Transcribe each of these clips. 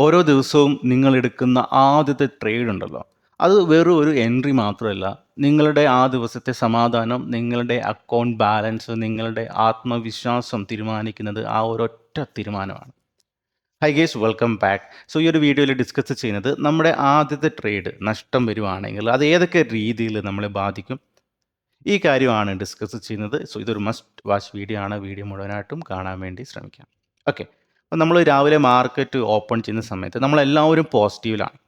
ഓരോ ദിവസവും നിങ്ങൾ എടുക്കുന്ന ആദ്യത്തെ ട്രേഡ് ഉണ്ടല്ലോ, അത് വെറും ഒരു എൻട്രി മാത്രമല്ല, നിങ്ങളുടെ ആ ദിവസത്തെ സമാധാനം, നിങ്ങളുടെ അക്കൗണ്ട് ബാലൻസ്, നിങ്ങളുടെ ആത്മവിശ്വാസം തീരുമാനിക്കുന്നത് ആ ഒരൊറ്റ തീരുമാനമാണ്. High guys, welcome back. So ഈ ഒരു വീഡിയോയിൽ ഡിസ്കസ് ചെയ്യുന്നത് നമ്മുടെ ആദ്യത്തെ ട്രേഡ് നഷ്ടം വരുവാണെങ്കിൽ അത് ഏതൊക്കെ രീതിയിൽ നമ്മളെ ബാധിക്കും, ഈ കാര്യമാണ് ഡിസ്കസ് ചെയ്യുന്നത്. സോ ഇതൊരു മസ്റ്റ് വാച്ച് വീഡിയോ ആണ്. വീഡിയോ മുഴുവനായിട്ടും കാണാൻ വേണ്ടി ശ്രമിക്കാം. ഓക്കെ, അപ്പോൾ നമ്മൾ രാവിലെ മാർക്കറ്റ് ഓപ്പൺ ചെയ്യുന്ന സമയത്ത് നമ്മളെല്ലാവരും പോസിറ്റീവിലാണ്.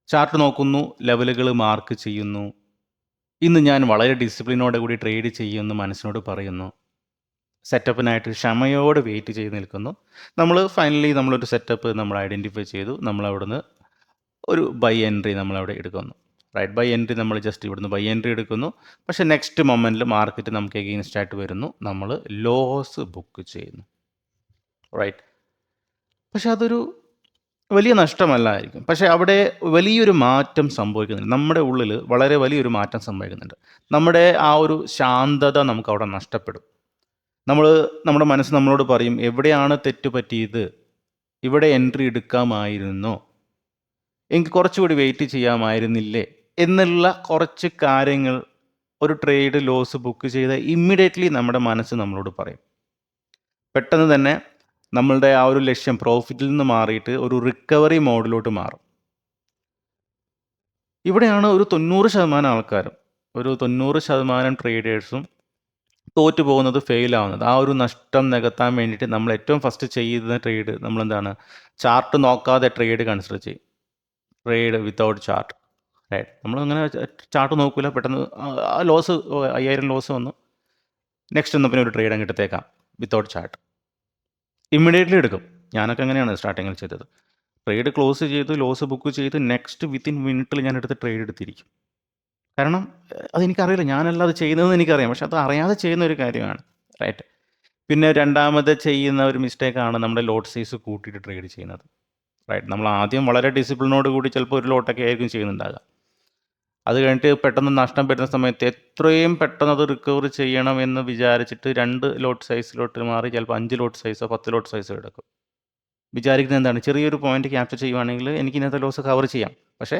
ചാർട്ട് നോക്കുന്നു, ലെവലുകൾ മാർക്ക് ചെയ്യുന്നു. ഇന്ന് ഞാൻ വളരെ ഡിസിപ്ലിനോടെ കൂടി ട്രേഡ് ചെയ്യുമെന്ന് മനസ്സിനോട് പറയുന്നു. സെറ്റപ്പിനായിട്ട് ക്ഷമയോടെ വെയിറ്റ് ചെയ്ത് നിൽക്കുന്നു. നമ്മൾ ഫൈനലി നമ്മളൊരു സെറ്റപ്പ് നമ്മൾ ഐഡൻറ്റിഫൈ ചെയ്തു. നമ്മളവിടുന്ന് ഒരു ബൈ എൻട്രി നമ്മളവിടെ എടുക്കുന്നു. റൈറ്റ്, ബൈ എൻട്രി നമ്മൾ ജസ്റ്റ് ഇവിടുന്ന് ബൈ എൻട്രി എടുക്കുന്നു. പക്ഷേ നെക്സ്റ്റ് മൊമെൻറ്റിൽ മാർക്കറ്റ് നമുക്ക് എഗെയിൻസ്റ്റ് ആയിട്ട് വരുന്നു. നമ്മൾ ലോസ് ബുക്ക് ചെയ്യുന്നു. റൈറ്റ്, പക്ഷെ അതൊരു വലിയ നഷ്ടമല്ലായിരിക്കും. പക്ഷേ അവിടെ വലിയൊരു മാറ്റം സംഭവിക്കുന്നുണ്ട്. നമ്മുടെ ഉള്ളിൽ വളരെ വലിയൊരു മാറ്റം സംഭവിക്കുന്നുണ്ട്. നമ്മുടെ ആ ഒരു ശാന്തത നമുക്ക് അവിടെ നഷ്ടപ്പെടും. നമ്മുടെ മനസ്സ് നമ്മളോട് പറയും, എവിടെയാണ് തെറ്റ് പറ്റിയത്, ഇവിടെ എൻട്രി എടുക്കാമായിരുന്നോ, എനിക്ക് കുറച്ചുകൂടി വെയിറ്റ് ചെയ്യാമായിരുന്നില്ലേ എന്നുള്ള കുറച്ച് കാര്യങ്ങൾ ഒരു ട്രേഡ് ലോസ് ബുക്ക് ചെയ്ത് ഇമ്മീഡിയറ്റ്ലി നമ്മുടെ മനസ്സ് നമ്മളോട് പറയും. പെട്ടെന്ന് തന്നെ നമ്മളുടെ ആ ഒരു ലക്ഷ്യം പ്രോഫിറ്റിൽ നിന്ന് മാറിയിട്ട് ഒരു റിക്കവറി മോഡിലോട്ട് മാറും. ഇവിടെയാണ് ഒരു 90% ആൾക്കാരും, ഒരു 90% ട്രേഡേഴ്സും തോറ്റു പോകുന്നത്, ഫെയിൽ ആവുന്നത്. ആ ഒരു നഷ്ടം നികത്താൻ വേണ്ടിയിട്ട് നമ്മൾ ഏറ്റവും ഫസ്റ്റ് ചെയ്യുന്ന ട്രേഡ് നമ്മളെന്താണ്, ചാർട്ട് നോക്കാതെ ട്രേഡ് കൺസിഡർ ചെയ്യും. Trade without chart. റൈറ്റ്, നമ്മളങ്ങനെ ചാർട്ട് നോക്കില്ല, പെട്ടെന്ന് ആ ലോസ് 5000 ലോസ് വന്നു, നെക്സ്റ്റ് എന്നാൽ പിന്നെ ഒരു ട്രേഡ് അങ്ങ് എടുത്തേക്കാം വിത്തൗട്ട് ചാർട്ട്. ഇമ്മീഡിയറ്റ്ലി എടുക്കും. ഞാനൊക്കെ അങ്ങനെയാണ് സ്റ്റാർട്ടിങ്ങിൽ ചെയ്തത്. ട്രേഡ് ക്ലോസ് ചെയ്ത് ലോസ് ബുക്ക് ചെയ്ത് നെക്സ്റ്റ് വിത്തിൻ മിനിറ്റിൽ ഞാൻ എടുത്ത് ട്രേഡ് എടുത്തിരിക്കും. കാരണം അതെനിക്കറിയില്ല, ഞാനല്ല അത് ചെയ്യുന്നതെന്ന് എനിക്കറിയാം, പക്ഷെ അത് അറിയാതെ ചെയ്യുന്ന ഒരു കാര്യമാണ്. റൈറ്റ്, പിന്നെ രണ്ടാമത് ചെയ്യുന്ന ഒരു മിസ്റ്റേക്കാണ് നമ്മുടെ ലോട്ട് സൈസ് കൂട്ടിയിട്ട് ട്രേഡ് ചെയ്യുന്നത്. റൈറ്റ്, നമ്മൾ ആദ്യം വളരെ ഡിസിപ്ലിനോട് കൂടി ചിലപ്പോൾ ഒരു ലോട്ടൊക്കെ ആയിരിക്കും ചെയ്യുന്നുണ്ടാകുക. അത് കഴിഞ്ഞിട്ട് പെട്ടെന്ന് നഷ്ടം വരുന്ന സമയത്ത് എത്രയും പെട്ടെന്ന് അത് റിക്കവർ ചെയ്യണം എന്ന് വിചാരിച്ചിട്ട് 2 ലോട്ട് സൈസിലോട്ട് മാറി ചിലപ്പോൾ 5 ലോട്ട് സൈസോ 10 ലോട്ട് സൈസോ എടുക്കും. വിചാരിക്കുന്നത് എന്താണ്, ചെറിയൊരു പോയിന്റ് ക്യാപ്ചർ ചെയ്യുവാണെങ്കിൽ എനിക്ക് ഇന്നത്തെ ലോസ് കവർ ചെയ്യാം. പക്ഷേ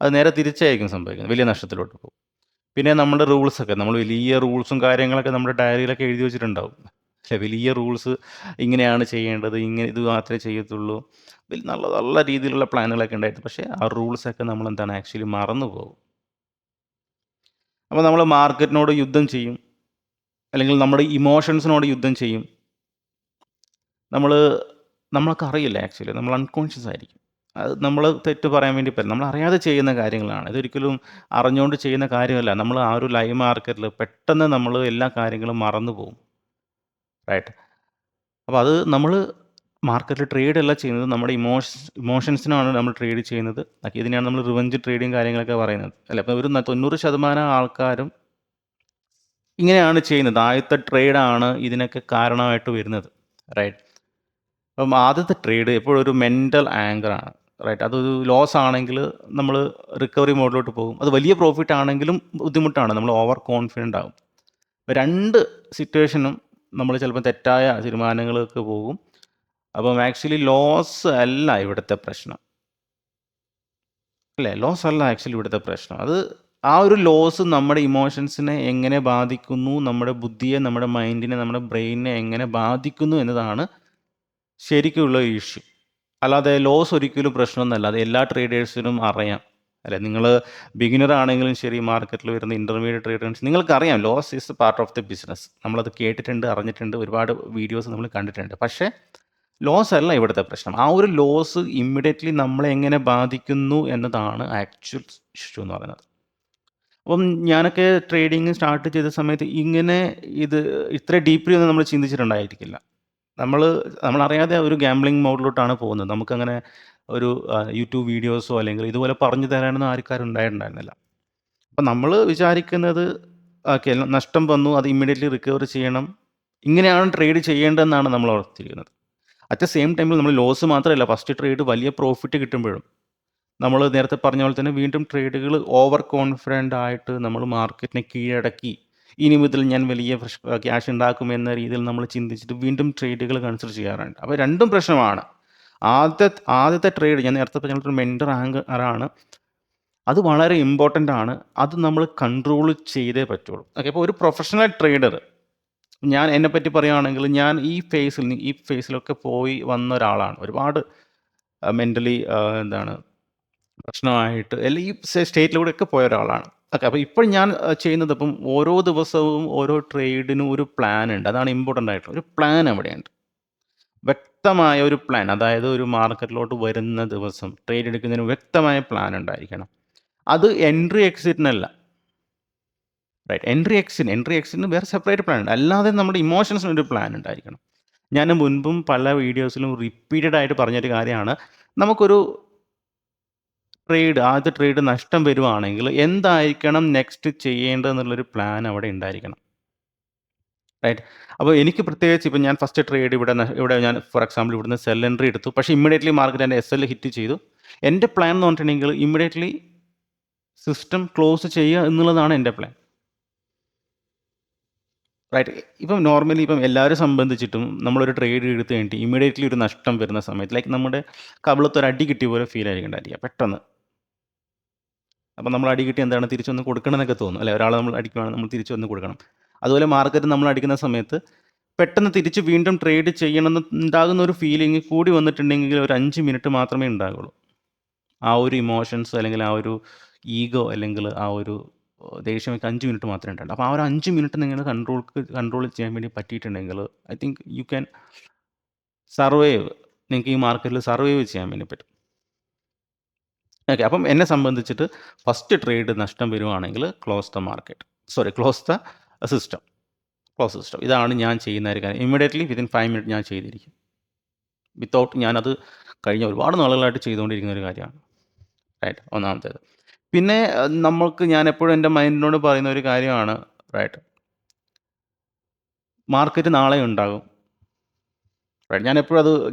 അത് നേരെ തിരിച്ചായിരിക്കും സംഭവിക്കുന്നത്, വലിയ നഷ്ടത്തിലോട്ട് പോകും. പിന്നെ നമ്മുടെ റൂൾസൊക്കെ, നമ്മൾ വലിയ റൂൾസും കാര്യങ്ങളൊക്കെ നമ്മുടെ ഡയറിയിലൊക്കെ എഴുതി വെച്ചിട്ടുണ്ടാവും. പക്ഷേ വലിയ റൂൾസ്, ഇങ്ങനെയാണ് ചെയ്യേണ്ടത്, ഇങ്ങനെ ഇത് മാത്രമേ ചെയ്യത്തുള്ളൂ, നല്ല നല്ല രീതിയിലുള്ള പ്ലാനുകളൊക്കെ ഉണ്ടായിരുന്നു. പക്ഷേ ആ റൂൾസൊക്കെ നമ്മളെന്താണ് ആക്ച്വലി മറന്നു പോകും. അപ്പോൾ നമ്മൾ മാർക്കറ്റിനോട് യുദ്ധം ചെയ്യും, അല്ലെങ്കിൽ നമ്മുടെ ഇമോഷൻസിനോട് യുദ്ധം ചെയ്യും. നമ്മൾക്ക് അറിയില്ല, ആക്ച്വലി നമ്മൾ അൺകോൺഷ്യസ് ആയിരിക്കും. അത് നമ്മൾ തെറ്റ് പറയാൻ വേണ്ടി പറ്റില്ല, നമ്മൾ അറിയാതെ ചെയ്യുന്ന കാര്യങ്ങളാണ്. ഇതൊരിക്കലും അറിഞ്ഞുകൊണ്ട് ചെയ്യുന്ന കാര്യമല്ല. നമ്മൾ ആ ഒരു ലൈവ് മാർക്കറ്റിൽ പെട്ടെന്ന് നമ്മൾ എല്ലാ കാര്യങ്ങളും മറന്നു പോകും. റൈറ്റ്, അപ്പോൾ അത് നമ്മൾ മാർക്കറ്റിൽ ട്രേഡ് അല്ല ചെയ്യുന്നത്, നമ്മുടെ ഇമോഷൻസിനാണ് നമ്മൾ ട്രേഡ് ചെയ്യുന്നത്. ഇതിനെയാണ് നമ്മൾ റിവഞ്ച് ട്രേഡിങ് കാര്യങ്ങളൊക്കെ പറയുന്നത് അല്ല. അപ്പോൾ ഒരു 90% ആൾക്കാരും ഇങ്ങനെയാണ് ചെയ്യുന്നത്. ആദ്യത്തെ ട്രേഡാണ് ഇതിനൊക്കെ കാരണമായിട്ട് വരുന്നത്. റൈറ്റ്, അപ്പം ആദ്യത്തെ ട്രേഡ് എപ്പോഴും ഒരു മെൻ്റൽ ആങ്കറാണ്. റൈറ്റ്, അതൊരു ലോസ് ആണെങ്കിൽ നമ്മൾ റിക്കവറി മോഡിലോട്ട് പോകും. അത് വലിയ പ്രോഫിറ്റ് ആണെങ്കിലും ബുദ്ധിമുട്ടാണ്, നമ്മൾ ഓവർ കോൺഫിഡൻ്റ് ആകും. രണ്ട് സിറ്റുവേഷനും നമ്മൾ ചിലപ്പോൾ തെറ്റായ തീരുമാനങ്ങൾക്ക് പോകും. അപ്പം ആക്ച്വലി ലോസ് അല്ല ഇവിടുത്തെ പ്രശ്നം, അല്ലേ? ലോസ് അല്ല ആക്ച്വലി ഇവിടുത്തെ പ്രശ്നം. അത് ആ ഒരു ലോസ് നമ്മുടെ ഇമോഷൻസിനെ എങ്ങനെ ബാധിക്കുന്നു, നമ്മുടെ ബുദ്ധിയെ, നമ്മുടെ മൈൻഡിനെ, നമ്മുടെ ബ്രെയിനിനെ എങ്ങനെ ബാധിക്കുന്നു എന്നതാണ് ശരിക്കുള്ള ഇഷ്യൂ. അല്ലാതെ ലോസ് ഒരിക്കലും പ്രശ്നമൊന്നുമല്ല, അത് എല്ലാ ട്രേഡേഴ്സിനും അറിയാം. അല്ലെ, നിങ്ങൾ ബിഗിനർ ആണെങ്കിലും ശരി, മാർക്കറ്റിൽ വരുന്ന ഇൻ്റർമീഡിയറ്റ് ട്രേഡേഴ്സ്, നിങ്ങൾക്കറിയാം loss is part of the business. നമ്മളത് കേട്ടിട്ടുണ്ട്, അറിഞ്ഞിട്ടുണ്ട്, ഒരുപാട് വീഡിയോസ് നമ്മൾ കണ്ടിട്ടുണ്ട്. പക്ഷേ ലോസ് അല്ല ഇവിടുത്തെ പ്രശ്നം. ആ ഒരു ലോസ് ഇമ്മീഡിയറ്റ്ലി നമ്മളെ എങ്ങനെ ബാധിക്കുന്നു എന്നതാണ് ആക്ച്വൽ ഇഷ്യൂ എന്ന് പറയുന്നത്. അപ്പം ഞാനൊക്കെ ട്രേഡിങ് സ്റ്റാർട്ട് ചെയ്ത സമയത്ത് ഇത്ര ഡീപ്ലി ഒന്നും നമ്മൾ ചിന്തിച്ചിട്ടുണ്ടായിരിക്കില്ല. നമ്മളറിയാതെ ഒരു ഗാംബ്ലിംഗ് മോഡിലോട്ടാണ് പോകുന്നത്. നമുക്കങ്ങനെ ഒരു യൂട്യൂബ് വീഡിയോസോ അല്ലെങ്കിൽ ഇതുപോലെ പറഞ്ഞു തരാനൊന്നും ആൾക്കാരും ഉണ്ടായിട്ടുണ്ടായിരുന്നില്ല. അപ്പം നമ്മൾ വിചാരിക്കുന്നത് ഓക്കെ, നഷ്ടം വന്നു, അത് ഇമ്മീഡിയറ്റ്ലി റിക്കവർ ചെയ്യണം, ഇങ്ങനെയാണ് ട്രേഡ് ചെയ്യേണ്ടതെന്നാണ് നമ്മൾ ഓർത്തിരിക്കുന്നത്. അറ്റ് ദ സെയിം ടൈമിൽ നമ്മൾ ലോസ് മാത്രമല്ല, ഫസ്റ്റ് ട്രേഡ് വലിയ പ്രോഫിറ്റ് കിട്ടുമ്പോഴും നമ്മൾ നേരത്തെ പറഞ്ഞ പോലെ തന്നെ വീണ്ടും ട്രേഡുകൾ ഓവർ കോൺഫിഡൻ്റ് ആയിട്ട് നമ്മൾ മാർക്കറ്റിനെ കീഴടക്കി ഇനി മുതൽ ഞാൻ വലിയ ക്യാഷ് ഉണ്ടാക്കും എന്ന രീതിയിൽ നമ്മൾ ചിന്തിച്ചിട്ട് വീണ്ടും ട്രേഡുകൾ കൺസിഡർ ചെയ്യാറുണ്ട്. അപ്പോൾ രണ്ടും പ്രശ്നമാണ്. ആദ്യത്തെ ട്രേഡ് ഞാൻ നേരത്തെ പറഞ്ഞൊരു മെൻറ്റർ ആങ്കറാണ്. അത് വളരെ ഇമ്പോർട്ടൻ്റ് ആണ്. അത് നമ്മൾ കൺട്രോൾ ചെയ്തേ പറ്റുള്ളൂ. ഓക്കെ. അപ്പോൾ ഒരു പ്രൊഫഷണൽ ട്രേഡർ, ഞാൻ എന്നെപ്പറ്റി പറയുകയാണെങ്കിൽ ഞാൻ ഈ ഫേസിലൊക്കെ പോയി വന്ന ഒരാളാണ്. ഒരുപാട് മെൻ്റലി എന്താണ് പ്രശ്നമായിട്ട് ഈ സ്റ്റേറ്റിലൂടെയൊക്കെ പോയ ഒരാളാണ്. ഓക്കെ. അപ്പോൾ ഇപ്പോൾ ഞാൻ ചെയ്യുന്നത് ഇപ്പം ഓരോ ദിവസവും ഓരോ ട്രേഡിനും ഒരു പ്ലാൻ ഉണ്ട്. അതാണ് ഇമ്പോർട്ടൻ്റ് ആയിട്ടുള്ള ഒരു പ്ലാൻ അവിടെയുണ്ട്. വ്യക്തമായ ഒരു പ്ലാൻ, അതായത് ഒരു മാർക്കറ്റിലോട്ട് വരുന്ന ദിവസം ട്രേഡ് എടുക്കുന്നതിന് വ്യക്തമായ പ്ലാൻ ഉണ്ടായിരിക്കണം. അത് എൻട്രി എക്സിറ്റിനല്ല. റൈറ്റ്. എൻട്രി എക്സിറ്റിന് വേറെ സെപ്പറേറ്റ് പ്ലാൻ ഉണ്ട്. അല്ലാതെ നമ്മുടെ ഇമോഷൻസിന് ഒരു പ്ലാൻ ഉണ്ടായിരിക്കണം. ഞാൻ മുൻപും പല വീഡിയോസിലും റിപ്പീറ്റഡ് ആയിട്ട് പറഞ്ഞൊരു കാര്യമാണ്, നമുക്കൊരു ആദ്യത്തെ ട്രേഡ് നഷ്ടം വരുവാണെങ്കിൽ എന്തായിരിക്കണം നെക്സ്റ്റ് ചെയ്യേണ്ടതെന്നുള്ളൊരു പ്ലാൻ അവിടെ ഉണ്ടായിരിക്കണം. റൈറ്റ്. അപ്പോൾ എനിക്ക് പ്രത്യേകിച്ച് ഇപ്പം ഞാൻ ഫസ്റ്റ് ട്രേഡ് ഇവിടെ ഞാൻ ഫോർ എക്സാമ്പിൾ ഇവിടുന്ന് സെൽ എൻട്രി എടുത്തു. പക്ഷേ ഇമ്മീഡിയറ്റ്ലി മാർക്കറ്റ് എൻ്റെ SL ഹിറ്റ് ചെയ്തു. എൻ്റെ പ്ലാൻ എന്ന് പറഞ്ഞിട്ടുണ്ടെങ്കിൽ ഇമ്മീഡിയറ്റ്ലി സിസ്റ്റം ക്ലോസ് ചെയ്യുക എന്നുള്ളതാണ് എൻ്റെ പ്ലാൻ. റൈറ്റ്. ഇപ്പം നോർമലി ഇപ്പം എല്ലാവരും സംബന്ധിച്ചിട്ടും നമ്മളൊരു ട്രേഡ് എടുത്ത് കഴിഞ്ഞിട്ട് ഇമ്മീഡിയറ്റ്ലി ഒരു നഷ്ടം വരുന്ന സമയത്ത് ലൈക്ക് നമ്മുടെ കവിളത്തൊരു അടി കിട്ടിയ പോലെ ഫീൽ ആയിരിക്കും ഉണ്ടായിരിക്കുക പെട്ടെന്ന്. അപ്പം നമ്മൾ അടി കിട്ടി എന്താണ് തിരിച്ചൊന്ന് കൊടുക്കണം എന്നൊക്കെ തോന്നും അല്ലെ. ഒരാൾ നമ്മൾ അടിക്കുകയാണ്, നമ്മൾ തിരിച്ചു വന്ന് കൊടുക്കണം. അതുപോലെ മാർക്കറ്റ് നമ്മൾ അടിക്കുന്ന സമയത്ത് പെട്ടെന്ന് തിരിച്ച് വീണ്ടും ട്രേഡ് ചെയ്യണമെന്ന് ഉണ്ടാകുന്ന ഒരു ഫീലിംഗ് കൂടി വന്നിട്ടുണ്ടെങ്കിൽ ഒരു 5 മിനിറ്റ് മാത്രമേ ഉണ്ടാകുള്ളൂ. ആ ഒരു ഇമോഷൻസ് അല്ലെങ്കിൽ ആ ഒരു ഈഗോ അല്ലെങ്കിൽ ആ ഒരു ദേഷ്യമൊക്കെ 5 മിനിറ്റ് മാത്രമേ ഉണ്ടാവുള്ളൂ. അപ്പോൾ ആ ഒരു 5 മിനിറ്റ് നിങ്ങൾ കൺട്രോൾ ചെയ്യാൻ വേണ്ടി പറ്റിയിട്ടുണ്ടെങ്കിൽ I think you can survive. നിങ്ങൾക്ക് ഈ മാർക്കറ്റിൽ സർവൈവ് ചെയ്യാൻ വേണ്ടി പറ്റും. ഓക്കെ. അപ്പം എന്നെ സംബന്ധിച്ചിട്ട് ഫസ്റ്റ് ട്രേഡ് നഷ്ടം വരുവാണെങ്കിൽ ക്ലോസ് ദ സിസ്റ്റം. ഇതാണ് ഞാൻ ചെയ്യുന്ന ഒരു കാര്യം. ഇമ്മീഡിയറ്റ്ലി വിതിൻ 5 മിനിറ്റ് ഞാൻ ചെയ്തിരിക്കും. ഞാനത് കഴിഞ്ഞ ഒരുപാട് നാളുകളായിട്ട് ചെയ്തുകൊണ്ടിരിക്കുന്ന ഒരു കാര്യമാണ്. റൈറ്റ്. ഒന്നാമത്തേത്. പിന്നെ ഞാൻ എപ്പോഴും എൻ്റെ മൈൻഡിനോട് പറയുന്ന ഒരു കാര്യമാണ്, റൈറ്റ്, മാർക്കറ്റ് നാളെ ഉണ്ടാകും. റൈറ്റ്.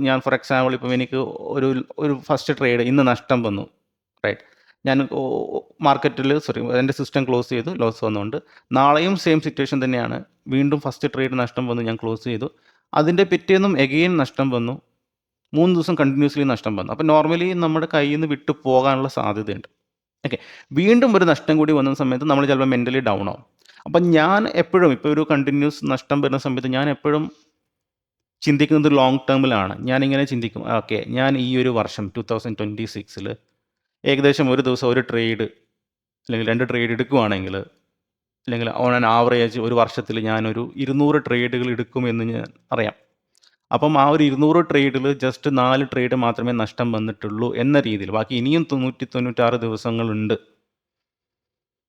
ഞാൻ ഫോർ എക്സാമ്പിൾ ഇപ്പം എനിക്ക് ഒരു ഫസ്റ്റ് ട്രേഡ് ഇന്ന് നഷ്ടം വന്നു. റൈറ്റ്. ഞാൻ മാർക്കറ്റിൽ എൻ്റെ സിസ്റ്റം ക്ലോസ് ചെയ്തു, ലോസ് വന്നുകൊണ്ട് നാളെയും സെയിം സിറ്റുവേഷൻ തന്നെയാണ്. വീണ്ടും ഫസ്റ്റ് ട്രേഡ് നഷ്ടം വന്നു, ഞാൻ ക്ലോസ് ചെയ്തു. അതിൻ്റെ പിറ്റേന്നും എഗെയിൻ നഷ്ടം വന്നു. 3 ദിവസം കണ്ടിന്യൂസ്ലി നഷ്ടം വന്നു. അപ്പോൾ നോർമലി നമ്മുടെ കയ്യിൽ നിന്ന് വിട്ടു പോകാനുള്ള സാധ്യതയുണ്ട്. ഓക്കെ. വീണ്ടും ഒരു നഷ്ടം കൂടി വന്ന സമയത്ത് നമ്മൾ ചിലപ്പോൾ മെൻ്റലി ഡൗൺ ആവും. അപ്പം ഞാൻ എപ്പോഴും ഇപ്പോൾ ഒരു കണ്ടിന്യൂസ് നഷ്ടം വരുന്ന സമയത്ത് ഞാൻ എപ്പോഴും ചിന്തിക്കുന്നത് ലോങ് ടേമിലാണ്. ഞാനിങ്ങനെ ചിന്തിക്കും, ഓക്കെ, ഞാൻ ഈ ഒരു വർഷം 2026 ഏകദേശം ഒരു ദിവസം ഒരു ട്രേഡ് അല്ലെങ്കിൽ 2 ട്രേഡ് എടുക്കുകയാണെങ്കിൽ, അല്ലെങ്കിൽ ഓൺ ആൻ ആവറേജ് ഒരു വർഷത്തിൽ ഞാനൊരു 200 ട്രേഡുകൾ എടുക്കുമെന്ന് ഞാൻ അറിയാം. അപ്പം ആ ഒരു 200 ട്രേഡിൽ ജസ്റ്റ് 4 ട്രേഡ് മാത്രമേ നഷ്ടം വന്നിട്ടുള്ളൂ എന്ന രീതിയിൽ, ബാക്കി ഇനിയും 196 ദിവസങ്ങളുണ്ട്.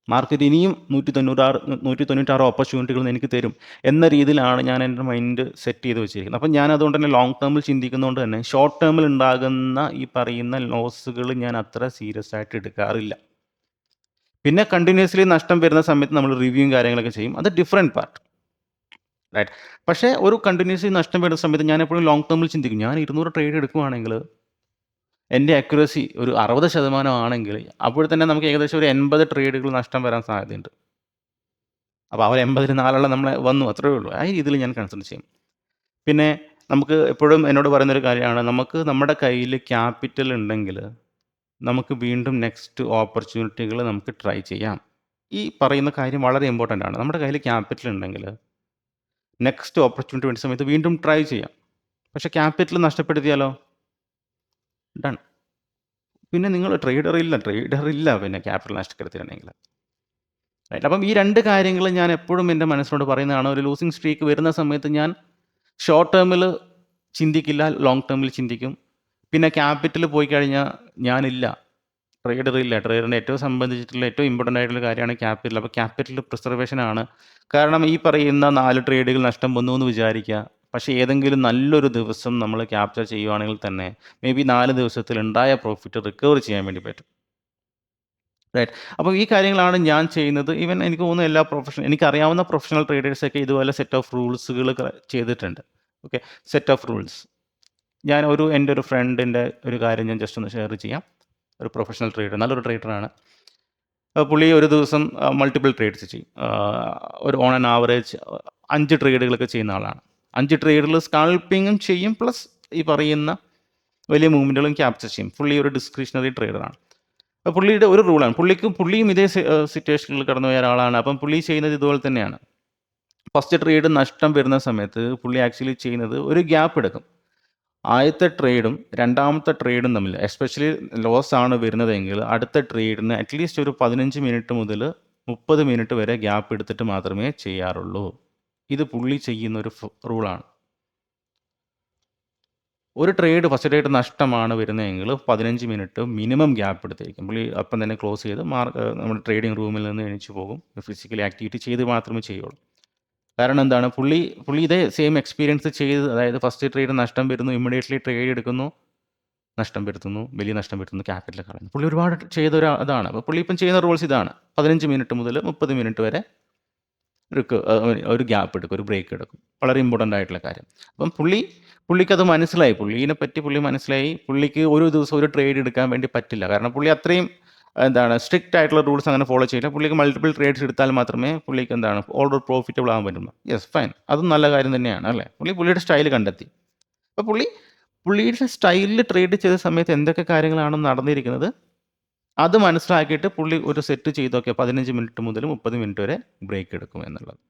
മാർക്കറ്റ് ഇനിയും 196 ഓപ്പർച്യൂണിറ്റികൾ എനിക്ക് തരും എന്ന രീതിയിലാണ് ഞാൻ എൻ്റെ മൈൻഡ് സെറ്റ് ചെയ്ത് വെച്ചിരിക്കുന്നത്. അപ്പം ഞാൻ അതുകൊണ്ട് തന്നെ ലോങ് ടേമിൽ ചിന്തിക്കുന്നതുകൊണ്ട് തന്നെ ഷോർട്ട് ടേമിൽ ഉണ്ടാകുന്ന ഈ പറയുന്ന ലോസുകൾ ഞാൻ അത്ര സീരിയസ് ആയിട്ട് എടുക്കാറില്ല. പിന്നെ കണ്ടിന്യൂസ്ലി നഷ്ടം വരുന്ന സമയത്ത് നമ്മൾ റിവ്യൂവും കാര്യങ്ങളൊക്കെ ചെയ്യും. അത് ഡിഫറെൻറ്റ് പാർട്ട്. റൈറ്റ്. പക്ഷേ ഒരു കണ്ടിന്യൂസ്ലി നഷ്ടം വരുന്ന സമയത്ത് ഞാൻ എപ്പോഴും ലോങ് ടേമിൽ ചിന്തിക്കും. ഞാൻ 200 ട്രേഡ് എടുക്കുകയാണെങ്കിൽ എൻ്റെ അക്യുറസി ഒരു 60% ആണെങ്കിൽ അപ്പോൾ തന്നെ നമുക്ക് ഏകദേശം ഒരു 80 ട്രേഡുകൾ നഷ്ടം വരാൻ സാധ്യതയുണ്ട്. അപ്പോൾ അവർ 80-ൽ 4 നമ്മളെ വന്നു, അത്രയേ ഉള്ളൂ. ആ രീതിയിൽ ഞാൻ കൺസിഡർ ചെയ്യും. പിന്നെ നമുക്ക് എപ്പോഴും എന്നോട് പറയുന്നൊരു കാര്യമാണ്, നമുക്ക് നമ്മുടെ കയ്യിൽ ക്യാപിറ്റൽ ഉണ്ടെങ്കിൽ നമുക്ക് വീണ്ടും നെക്സ്റ്റ് ഓപ്പർച്യൂണിറ്റികൾ നമുക്ക് ട്രൈ ചെയ്യാം. ഈ പറയുന്ന കാര്യം വളരെ ഇമ്പോർട്ടൻ്റ് ആണ്. നമ്മുടെ കയ്യിൽ ക്യാപിറ്റൽ ഉണ്ടെങ്കിൽ നെക്സ്റ്റ് ഓപ്പർച്യൂണിറ്റി വേണ്ട സമയത്ത് വീണ്ടും ട്രൈ ചെയ്യാം. പക്ഷേ ക്യാപിറ്റൽ നഷ്ടപ്പെടുത്തിയാലോ, ഡൺ. പിന്നെ നിങ്ങൾ ട്രേഡർ ഇല്ല പിന്നെ ക്യാപിറ്റൽ നഷ്ടപ്പെടുത്തിയിട്ടുണ്ടെങ്കിൽ. റൈറ്റ്. അപ്പം ഈ 2 കാര്യങ്ങൾ ഞാൻ എപ്പോഴും എൻ്റെ മനസ്സിനോട് പറയുന്നതാണ്. ഒരു ലൂസിങ് സ്ട്രീക്ക് വരുന്ന സമയത്ത് ഞാൻ ഷോർട്ട് ടേമിൽ ചിന്തിക്കില്ല, ലോങ് ടേമിൽ ചിന്തിക്കും. പിന്നെ ക്യാപിറ്റൽ പോയി കഴിഞ്ഞാൽ ഞാനില്ല, ട്രേഡറിൻ്റെ ഏറ്റവും സംബന്ധിച്ചിട്ടുള്ള ഏറ്റവും ഇമ്പോർട്ടൻ്റ് ആയിട്ടുള്ള കാര്യമാണ് ക്യാപിറ്റൽ. അപ്പോൾ ക്യാപിറ്റൽ പ്രിസർവേഷൻ ആണ്. കാരണം ഈ പറയുന്ന 4 ട്രേഡുകൾ നഷ്ടം വന്നു എന്ന് വിചാരിക്കുക, പക്ഷേ ഏതെങ്കിലും നല്ലൊരു ദിവസം നമ്മൾ ക്യാപ്ചർ ചെയ്യുവാണെങ്കിൽ തന്നെ മേ ബി 4 ദിവസത്തിൽ ഉണ്ടായ പ്രോഫിറ്റ് റിക്കവർ ചെയ്യാൻ വേണ്ടി പറ്റും. റൈറ്റ്. അപ്പോൾ ഈ കാര്യങ്ങളാണ് ഞാൻ ചെയ്യുന്നത്. ഈവൻ എനിക്ക് തോന്നുന്നു എനിക്കറിയാവുന്ന പ്രൊഫഷണൽ ട്രേഡേഴ്സൊക്കെ ഇതുപോലെ സെറ്റ് ഓഫ് റൂൾസുകൾ ചെയ്തിട്ടുണ്ട്. ഓക്കെ. Set of rules. എൻ്റെ ഒരു ഫ്രണ്ടിൻ്റെ ഒരു കാര്യം ഞാൻ ജസ്റ്റ് ഒന്ന് ഷെയർ ചെയ്യാം. ഒരു പ്രൊഫഷണൽ ട്രേഡർ, നല്ലൊരു ട്രേഡറാണ്. പുള്ളി ഒരു ദിവസം മൾട്ടിപ്പിൾ ട്രേഡ്സ് ചെയ്യും. ഒരു ഓൺ ആൻ ആവറേജ് 5 ട്രേഡുകളൊക്കെ ചെയ്യുന്ന ആളാണ്. 5 ട്രേഡിൽ സ്കാൾപ്പിങ്ങും ചെയ്യും, പ്ലസ് ഈ പറയുന്ന വലിയ മൂവ്മെൻറ്റുകളും ക്യാപ്ചർ ചെയ്യും. പുള്ളി ഒരു ഡിസ്ക്രിഷണറി ട്രേഡറാണ്. അപ്പോൾ പുള്ളിയുടെ ഒരു റൂളാണ്. പുള്ളിയും ഇതേ സിറ്റുവേഷനിൽ കടന്നുപോയ ഒരാളാണ്. അപ്പം പുള്ളി ചെയ്യുന്നത് ഇതുപോലെ തന്നെയാണ്. ഫസ്റ്റ് ട്രേഡ് നഷ്ടം വരുന്ന സമയത്ത് പുള്ളി ആക്ച്വലി ചെയ്യുന്നത് ഒരു ഗ്യാപ്പ് എടുക്കും. ആദ്യത്തെ ട്രേഡും രണ്ടാമത്തെ ട്രേഡും തമ്മിൽ എസ്പെഷ്യലി ലോസ് ആണ് വരുന്നതെങ്കിൽ അടുത്ത ട്രേഡിന് അറ്റ്ലീസ്റ്റ് ഒരു 15 മിനിറ്റ് മുതൽ 30 മിനിറ്റ് വരെ ഗ്യാപ്പ് എടുത്തിട്ട് മാത്രമേ ചെയ്യാറുള്ളൂ. ഇത് പുള്ളി ചെയ്യുന്ന ഒരു റൂളാണ്. ഒരു ഫസ്റ്റ് ട്രേഡ് നഷ്ടമാണ് വരുന്നതെങ്കിൽ 15 മിനിറ്റ് മിനിമം ഗ്യാപ്പ് എടുത്തിരിക്കും. പുള്ളി അപ്പം തന്നെ ക്ലോസ് ചെയ്ത് നമ്മുടെ ട്രേഡിംഗ് റൂമിൽ നിന്ന് എണീച്ച് പോകും. ഫിസിക്കലി ആക്ടിവിറ്റി ചെയ്ത് മാത്രമേ ചെയ്യുള്ളൂ. കാരണം എന്താണ്, പുള്ളി ഇതേ സെയിം എക്സ്പീരിയൻസ് ചെയ്ത്, അതായത് ഫസ്റ്റ് ട്രേഡ് നഷ്ടം വരുന്നു, ഇമ്മീഡിയറ്റ്ലി ട്രേഡ് എടുക്കുന്നു, നഷ്ടം വരുത്തുന്നു, വലിയ നഷ്ടം വരുത്തുന്നു, ക്യാപിറ്റൽ കളയുന്നു. പുള്ളി ഒരുപാട് ചെയ്ത അതാണ്. അപ്പോൾ പുള്ളി ഇപ്പം ചെയ്യുന്ന റൂൾസ് ഇതാണ്. 15 മിനിറ്റ് മുതൽ 30 മിനിറ്റ് വരെ ഒരു ഗ്യാപ്പ് എടുക്കും, ഒരു ബ്രേക്ക് എടുക്കും. വളരെ ഇമ്പോർട്ടൻ്റ് ആയിട്ടുള്ള കാര്യം. അപ്പം പുള്ളിക്കത് മനസ്സിലായി. പുള്ളി മനസ്സിലായി. പുള്ളിക്ക് ഒരു ദിവസം ഒരു ട്രേഡ് എടുക്കാൻ വേണ്ടി പറ്റില്ല. കാരണം പുള്ളി അത്രയും സ്ട്രിക്റ്റ് ആയിട്ടുള്ള റൂൾസ് അങ്ങനെ ഫോളോ ചെയ്യില്ല. പുള്ളിക്ക് മൾട്ടിപ്പിൾ ട്രേഡ്സ് എടുത്താൽ മാത്രമേ പുള്ളിക്ക് ഓൾറെഡി പ്രോഫിറ്റബിൾ ആകാൻ പറ്റുള്ളൂ. യെസ്, ഫൈൻ, അതും നല്ല കാര്യം തന്നെയാണ് അല്ലേ. പുള്ളിയുടെ സ്റ്റൈൽ കണ്ടെത്തി. അപ്പോൾ പുള്ളിയുടെ സ്റ്റൈലിൽ ട്രേഡ് ചെയ്ത സമയത്ത് എന്തൊക്കെ കാര്യങ്ങളാണ് നടന്നിരിക്കുന്നത് അത് മനസ്സിലാക്കിയിട്ട് പുള്ളി ഒരു സെറ്റ് ചെയ്തൊക്കെ 15 മിനിറ്റ് മുതൽ 30 മിനിറ്റ് വരെ ബ്രേക്ക് എടുക്കും എന്നുള്ളത്.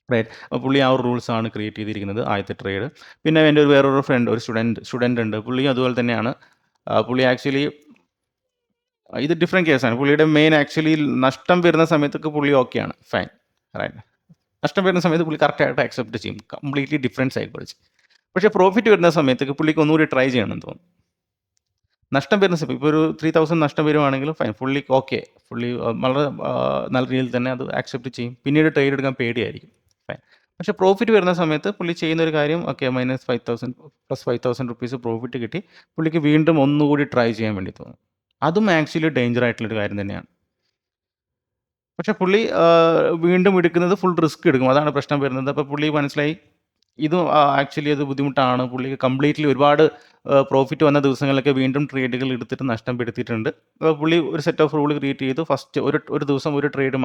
റൈറ്റ്. അപ്പോൾ പുള്ളി ആ ഒരു റൂൾസാണ് ക്രിയേറ്റ് ചെയ്തിരിക്കുന്നത് ആദ്യത്തെ ട്രേഡ്. പിന്നെ എൻ്റെ വേറൊരു ഫ്രണ്ട്, ഒരു സ്റ്റുഡൻ്റ് ഉണ്ട്. പുള്ളി അതുപോലെ തന്നെയാണ്. പുള്ളി ആക്ച്വലി ഇത് ഡിഫറെൻറ്റ് കേസാണ്. പുള്ളിയുടെ മെയിൻ ആക്ച്വലി നഷ്ടം വരുന്ന സമയത്തൊക്കെ പുള്ളി ഓക്കെയാണ്, ഫൈൻ, റൈറ്റ്. നഷ്ടം വരുന്ന സമയത്ത് പുള്ളി കറക്റ്റായിട്ട് അക്സെപ്റ്റ് ചെയ്യും. Completely different psychology. പക്ഷേ പ്രോഫിറ്റ് വരുന്ന സമയത്തൊക്കെ പുള്ളിക്ക് ഒന്നുകൂടി ട്രൈ ചെയ്യണമെന്ന് തോന്നും. നഷ്ടം വരുന്ന സമയം ഇപ്പോൾ ഒരു 3000 നഷ്ടം വരുവാണെങ്കിൽ ഫൈൻ, പുള്ളി വളരെ നല്ല രീതിയിൽ തന്നെ അത് അക്സെപ്റ്റ് ചെയ്യും. പിന്നീട് ട്രേഡ് എടുക്കാൻ പേടിയായിരിക്കും, ഫൈൻ. പക്ഷേ പ്രോഫിറ്റ് വരുന്ന സമയത്ത് പുള്ളി ചെയ്യുന്ന ഒരു കാര്യം, ഓക്കെ, -5,000 + 5,000 റുപ്പീസ് പ്രോഫിറ്റ് കിട്ടി, പുള്ളിക്ക് വീണ്ടും ഒന്നുകൂടി ട്രൈ ചെയ്യാൻ വേണ്ടി തോന്നും. അതും ആക്ച്വലി ഡേഞ്ചർ ആയിട്ടുള്ളൊരു കാര്യം തന്നെയാണ്. പക്ഷേ പുള്ളി വീണ്ടും എടുക്കുന്നത് ഫുൾ റിസ്ക് എടുക്കും. അതാണ് പ്രശ്നം വരുന്നത്. അപ്പോൾ പുള്ളി മനസ്സിലായി ഇതും ആക്ച്വലി അത് ബുദ്ധിമുട്ടാണ്. പുള്ളിക്ക് കംപ്ലീറ്റ്ലി ഒരുപാട് പ്രോഫിറ്റ് വന്ന ദിവസങ്ങളിലൊക്കെ വീണ്ടും ട്രേഡുകൾ എടുത്തിട്ട് നഷ്ടം പെടുത്തിയിട്ടുണ്ട്. അപ്പോൾ പുള്ളി ഒരു സെറ്റ് ഓഫ് റൂൾ ക്രിയേറ്റ് ചെയ്തു. ഫസ്റ്റ് ഒരു ദിവസം ഒരു ട്രേഡ്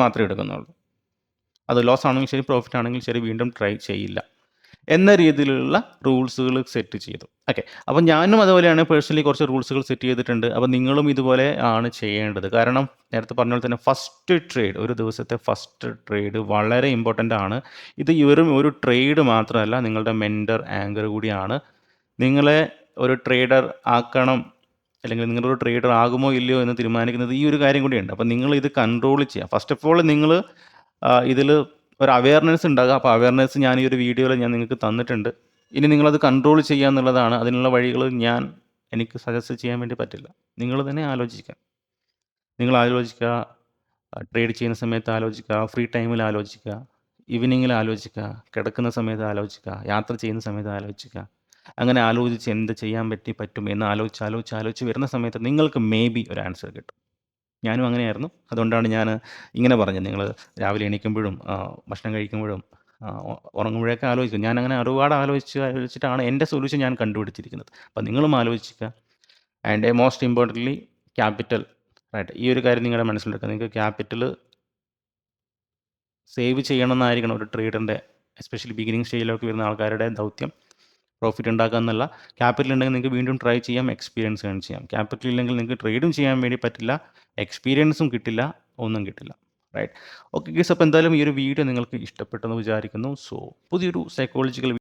മാത്രം എടുക്കുന്നുള്ളൂ. അത് ലോസ് ആണെങ്കിലും ശരി, പ്രോഫിറ്റ് ആണെങ്കിലും ശരി, വീണ്ടും ട്രൈ ചെയ്യില്ല എന്ന രീതിയിലുള്ള റൂൾസുകൾ സെറ്റ് ചെയ്തു. ഓക്കെ, അപ്പോൾ ഞാനും അതുപോലെയാണ് പേഴ്സണലി കുറച്ച് റൂൾസുകൾ സെറ്റ് ചെയ്തിട്ടുണ്ട്. അപ്പോൾ നിങ്ങളും ഇതുപോലെ ആണ് ചെയ്യേണ്ടത്. കാരണം നേരത്തെ പറഞ്ഞ പോലെ തന്നെ ഒരു ദിവസത്തെ ഫസ്റ്റ് ട്രേഡ് വളരെ ഇമ്പോർട്ടൻ്റ് ആണ്. ഇത് വെറും ഒരു ട്രേഡ് മാത്രമല്ല, നിങ്ങളുടെ മെൻറ്റർ, ആങ്കർ കൂടിയാണ്. നിങ്ങളെ ഒരു ട്രേഡർ ആക്കണം, അല്ലെങ്കിൽ നിങ്ങളൊരു ട്രേഡർ ആകുമോ ഇല്ലയോ എന്ന് തീരുമാനിക്കുന്നത് ഈ ഒരു കാര്യം കൂടിയുണ്ട്. അപ്പോൾ നിങ്ങൾ ഇത് കൺട്രോൾ ചെയ്യുക. ഫസ്റ്റ് ഓഫ് ഓൾ നിങ്ങൾ ഇതിൽ ഒരു അവയർനെസ് ഉണ്ടാകുക. അപ്പോൾ അവയർനെസ് ഞാൻ ഈ ഒരു വീഡിയോയിൽ ഞാൻ നിങ്ങൾക്ക് തന്നിട്ടുണ്ട്. ഇനി നിങ്ങളത് കൺട്രോൾ ചെയ്യുക എന്നുള്ളതാണ്. അതിനുള്ള വഴികൾ എനിക്ക് സജസ്റ്റ് ചെയ്യാൻ വേണ്ടി പറ്റില്ല. നിങ്ങൾ തന്നെ ആലോചിക്കുക. ട്രേഡ് ചെയ്യുന്ന സമയത്ത് ആലോചിക്കുക, ഫ്രീ ടൈമിൽ ആലോചിക്കുക, ഈവനിങ്ങിൽ ആലോചിക്കുക, കിടക്കുന്ന സമയത്ത് ആലോചിക്കുക, യാത്ര ചെയ്യുന്ന സമയത്ത് ആലോചിക്കുക. അങ്ങനെ ആലോചിച്ച് എന്ത് ചെയ്യാൻ പറ്റും എന്ന് ആലോചിച്ച് വരുന്ന സമയത്ത് നിങ്ങൾക്ക് മേ ബി ഒരു ആൻസർ കിട്ടും. ഞാനും അങ്ങനെയായിരുന്നു. അതുകൊണ്ടാണ് ഞാൻ ഇങ്ങനെ പറഞ്ഞത്. നിങ്ങൾ രാവിലെ എണീക്കുമ്പോഴും ഭക്ഷണം കഴിക്കുമ്പോഴും ഉറങ്ങുമ്പോഴൊക്കെ ആലോചിക്കും. ഞാനങ്ങനെ ഒരുപാട് ആലോചിച്ചിട്ടാണ് എൻ്റെ സൊല്യൂഷൻ ഞാൻ കണ്ടുപിടിച്ചിരിക്കുന്നത്. അപ്പോൾ നിങ്ങളും ആലോചിക്കുക. And most importantly capital, right. ഈ ഒരു കാര്യം നിങ്ങളുടെ മനസ്സിലെടുക്കുക. നിങ്ങൾക്ക് ക്യാപിറ്റൽ സേവ് ചെയ്യണമെന്നായിരിക്കണം ഒരു ട്രേഡറിൻ്റെ, എസ്പെഷ്യലി ബിഗിനിങ് സ്റ്റേജിലൊക്കെ വരുന്ന ആൾക്കാരുടെ ദൗത്യം. പ്രോഫിറ്റ് ഉണ്ടാക്കുക എന്നല്ല. ക്യാപിറ്റൽ ഉണ്ടെങ്കിൽ നിങ്ങൾക്ക് വീണ്ടും ട്രൈ ചെയ്യാം, എക്സ്പീരിയൻസ് ഏൺ ചെയ്യാം. ക്യാപിറ്റൽ ഇല്ലെങ്കിൽ നിങ്ങൾക്ക് ട്രേഡും ചെയ്യാൻ വേണ്ടി പറ്റില്ല, എക്സ്പീരിയൻസും കിട്ടില്ല, ഒന്നും കിട്ടില്ല, റൈറ്റ്. ഓക്കെ ഗൈസ്, അപ്പോൾ എന്തായാലും ഈ ഒരു വീഡിയോ നിങ്ങൾക്ക് ഇഷ്ടപ്പെട്ടെന്ന് വിചാരിക്കുന്നു. സോ പുതിയൊരു സൈക്കോളജിക്കൽ